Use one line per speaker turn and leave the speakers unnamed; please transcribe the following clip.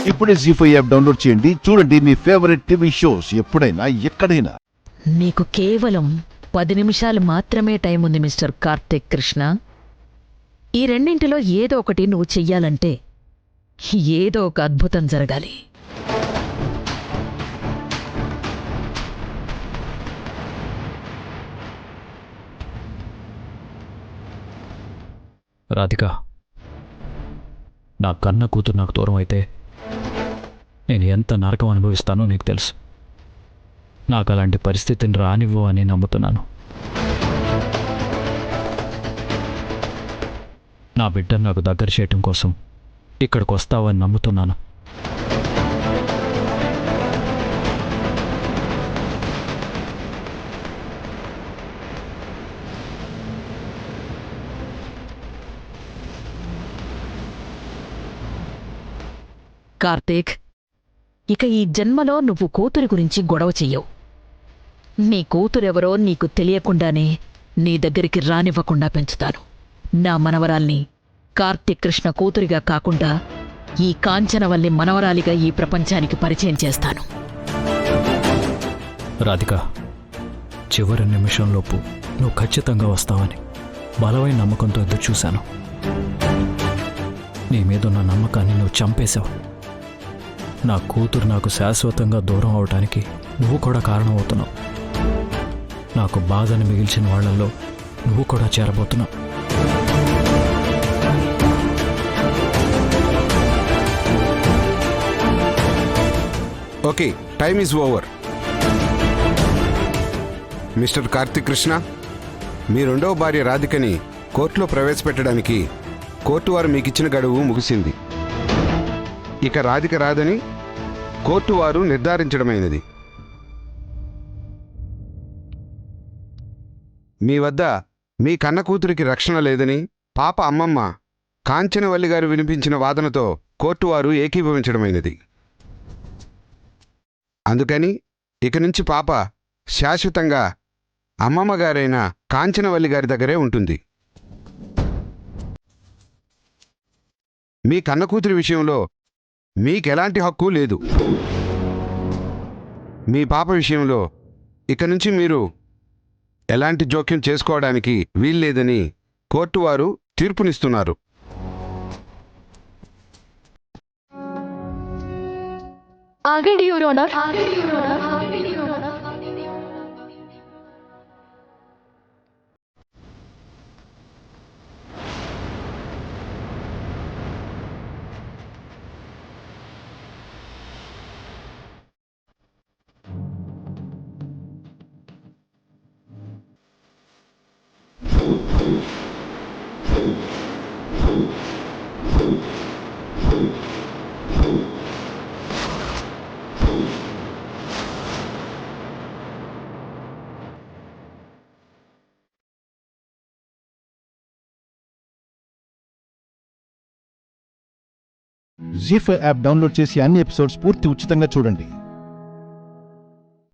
ఇప్పుడే జీ5 app download చేయండి. చూడండి మీ ఫేవరెట్ టీవీ షోస్ ఎప్పుడైనా ఎక్కడైనా.
నీకు కేవలం 10 నిమిషాలు మాత్రమే టైం ఉంది మిస్టర్ కార్తిక్ కృష్ణ. ఈ రెండింటిలో ఏదో ఒకటి నువ్వు చెయ్యాలంటే ఏదో ఒక అద్భుతం జరగాలి.
రాధిక, నా కన్న కూతురు నాకు దూరం అయితే నేను ఎంత నరకం అనుభవిస్తానో నీకు తెలుసు. నాకు అలాంటి పరిస్థితిని రానివ్వు అని నమ్ముతున్నాను. నా బిడ్డను నాకు దగ్గర చేయటం కోసం ఇక్కడికి వస్తావని నమ్ముతున్నాను.
కార్తీక్, ఇక ఈ జన్మలో నువ్వు కూతురి గురించి గొడవ చెయ్యవు. నీ కూతురెవరో నీకు తెలియకుండానే నీ దగ్గరికి రానివ్వకుండా పెంచుతాను. నా మనవరాల్ని కార్తీక్ కృష్ణ కూతురిగా కాకుండా ఈ కాంచనవల్లి మనవరాలిగా ఈ ప్రపంచానికి పరిచయం చేస్తాను.
రాధిక, చివరి నిమిషంలోపు నువ్వు ఖచ్చితంగా వస్తావని బలమైన నమ్మకంతో ఎదురు చూశాను. నీ మీదున్న నమ్మకాన్ని నువ్వు చంపేశావు. నా కూతురు నాకు శాశ్వతంగా దూరం అవటానికి నువ్వు కూడా కారణమవుతున్నావు. నాకు బాధను మిగిల్చిన వాళ్లలో నువ్వు కూడా చేరబోతున్నావు.
Okay, time is over. Mister Karthik Krishna, మీ రెండవ భార్య రాధికని కోర్టులో ప్రవేశపెట్టడానికి కోర్టు వారు మీకిచ్చిన గడువు ముగిసింది. ఇక రాధిక రాదని కోర్టు వారు నిర్ధారించడమైనది. మీ వద్ద మీ కన్న కూతురికి రక్షణ లేదని పాప అమ్మమ్మ కాంచనవల్లి గారు వినిపించిన వాదనతో కోర్టు వారు ఏకీభవించడమైనది. అందుకని ఇక నుంచి పాప శాశ్వతంగా అమ్మమ్మ గారైన కాంచనవల్లి గారి దగ్గరే ఉంటుంది. మీ కన్న కూతురి విషయంలో మీకెలాంటి హక్కు లేదు. మీ పాప విషయంలో ఇక నుంచి మీరు ఎలాంటి జోక్యం చేసుకోవడానికి వీల్లేదని కోర్టు వారు తీర్పునిస్తున్నారు.
ఆగండి యువర్ ఆనర్.
జీ5 యాప్ డౌన్లోడ్ చేసి అన్ని ఎపిసోడ్స్ పూర్తి ఉచితంగా చూడండి.